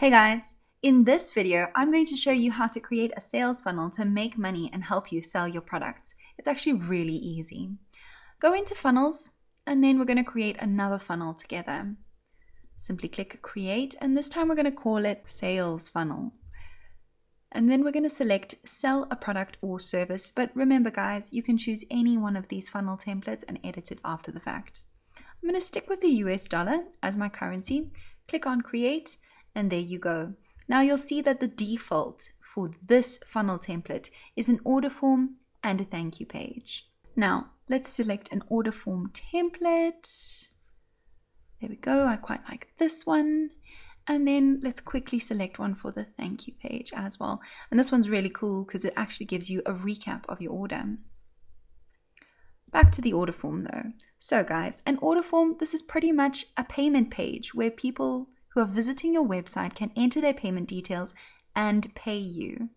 Hey guys, in this video, I'm going to show you how to create a sales funnel to make money and help you sell your products. It's actually really easy. Go into funnels, and then we're going to create another funnel together. Simply click create, and this time we're going to call it sales funnel. And then we're going to select sell a product or service. But remember guys, you can choose any one of these funnel templates and edit it after the fact. I'm going to stick with the US dollar as my currency. Click on create. And there you go. Now you'll see that the default for this funnel template is an order form and a thank you page. Now let's select an order form template. There we go. I quite like this one. And then let's quickly select one for the thank you page as well. And this one's really cool because it actually gives you a recap of your order. Back to the order form though. So guys, an order form, this is pretty much a payment page where people who are visiting your website can enter their payment details and pay you.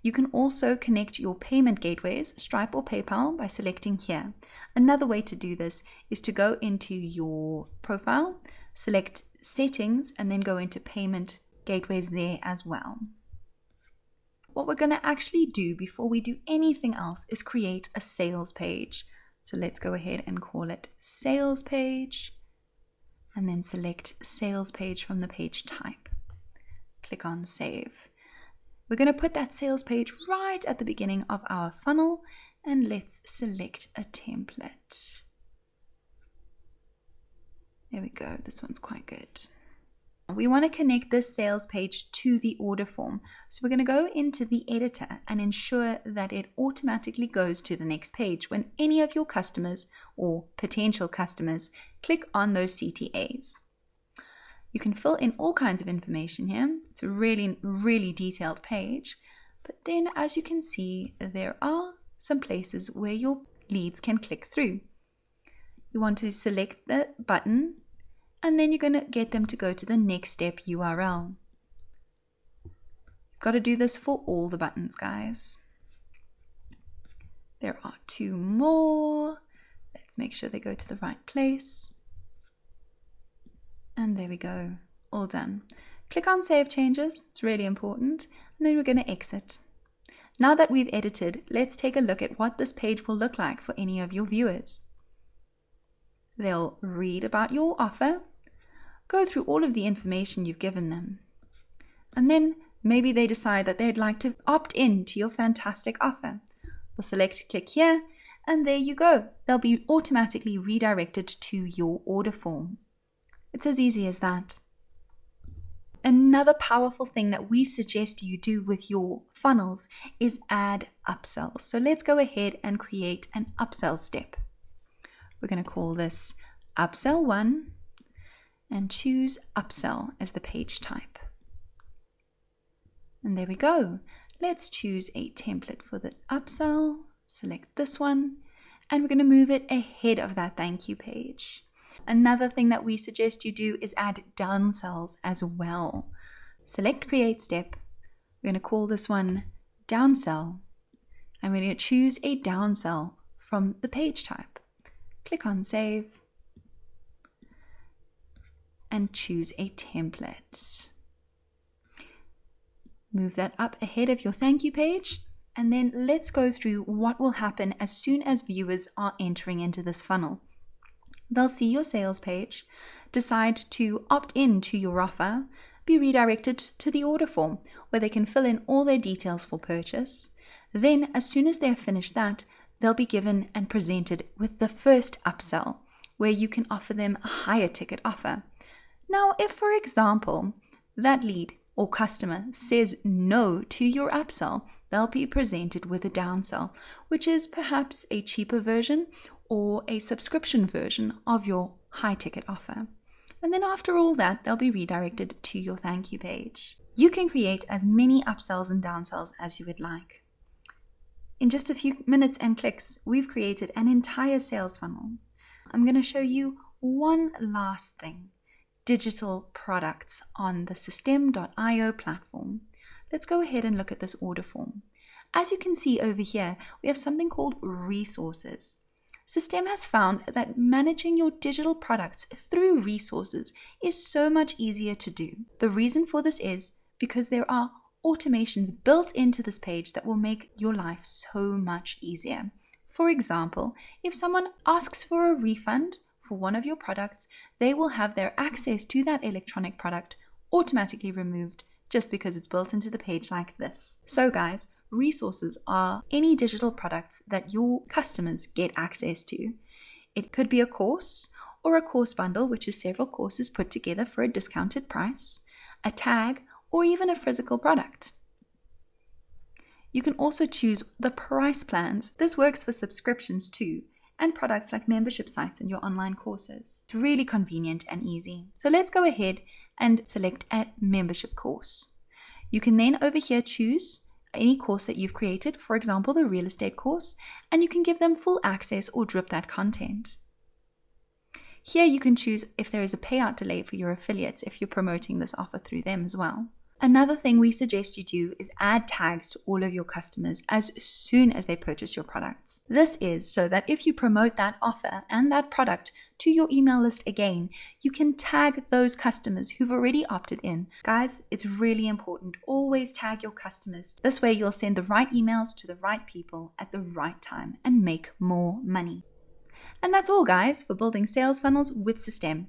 You can also connect your payment gateways, Stripe or PayPal, by selecting here. Another way to do this is to go into your profile, select settings, and then go into payment gateways there as well. What we're going to actually do before we do anything else is create a sales page. So let's go ahead and call it sales page. And then select sales page from the page type. Click on save. We're going to put that sales page right at the beginning of our funnel, and let's select a template. There we go. This one's quite good. We want to connect this sales page to the order form. So we're going to go into the editor and ensure that it automatically goes to the next page when any of your customers or potential customers click on those CTAs. You can fill in all kinds of information here. It's a really detailed page. But then as you can see, there are some places where your leads can click through. You want to select the button, and then you're going to get them to go to the next step URL. You've got to do this for all the buttons, guys. There are 2 more. Let's make sure they go to the right place. And there we go. All done. Click on Save Changes. It's really important. And then we're going to exit. Now that we've edited, let's take a look at what this page will look like for any of your viewers. They'll read about your offer, go through all of the information you've given them, and then maybe they decide that they'd like to opt in to your fantastic offer. We'll select click here, and there you go. They'll be automatically redirected to your order form. It's as easy as that. Another powerful thing that we suggest you do with your funnels is add upsells. So let's go ahead and create an upsell step. We're going to call this upsell 1 and choose upsell as the page type. And there we go. Let's choose a template for the upsell. Select this one, and we're going to move it ahead of that thank you page. Another thing that we suggest you do is add downsells as well. Select create step. We're going to call this one downsell. I'm going to choose a downsell from the page type. Click on save and choose a template. Move that up ahead of your thank you page, and then let's go through what will happen as soon as viewers are entering into this funnel. They'll see your sales page, decide to opt in to your offer, be redirected to the order form where they can fill in all their details for purchase. Then as soon as they've finished that, they'll be given and presented with the first upsell, where you can offer them a higher ticket offer. Now, if, for example, that lead or customer says no to your upsell, they'll be presented with a downsell, which is perhaps a cheaper version or a subscription version of your high ticket offer. And then after all that, they'll be redirected to your thank you page. You can create as many upsells and downsells as you would like. In just a few minutes and clicks, we've created an entire sales funnel. I'm going to show you one last thing: digital products on the SystemeIO platform. Let's go ahead and look at this order form. As you can see over here, we have something called resources. System has found that managing your digital products through resources is so much easier to do. The reason for this is because there are automations built into this page that will make your life so much easier. For example, if someone asks for a refund for one of your products, they will have their access to that electronic product automatically removed just because it's built into the page like this. So guys, resources are any digital products that your customers get access to. It could be a course or a course bundle, which is several courses put together for a discounted price, a tag, or even a physical product. You can also choose the price plans. This works for subscriptions too, and products like membership sites and your online courses. It's really convenient and easy. So let's go ahead and select a membership course. You can then over here choose any course that you've created, for example, the real estate course, and you can give them full access or drip that content. Here you can choose if there is a payout delay for your affiliates if you're promoting this offer through them as well. Another thing we suggest you do is add tags to all of your customers as soon as they purchase your products. This is so that if you promote that offer and that product to your email list again, you can tag those customers who've already opted in. Guys, it's really important. Always tag your customers. This way you'll send the right emails to the right people at the right time and make more money. And that's all, guys, for building sales funnels with System.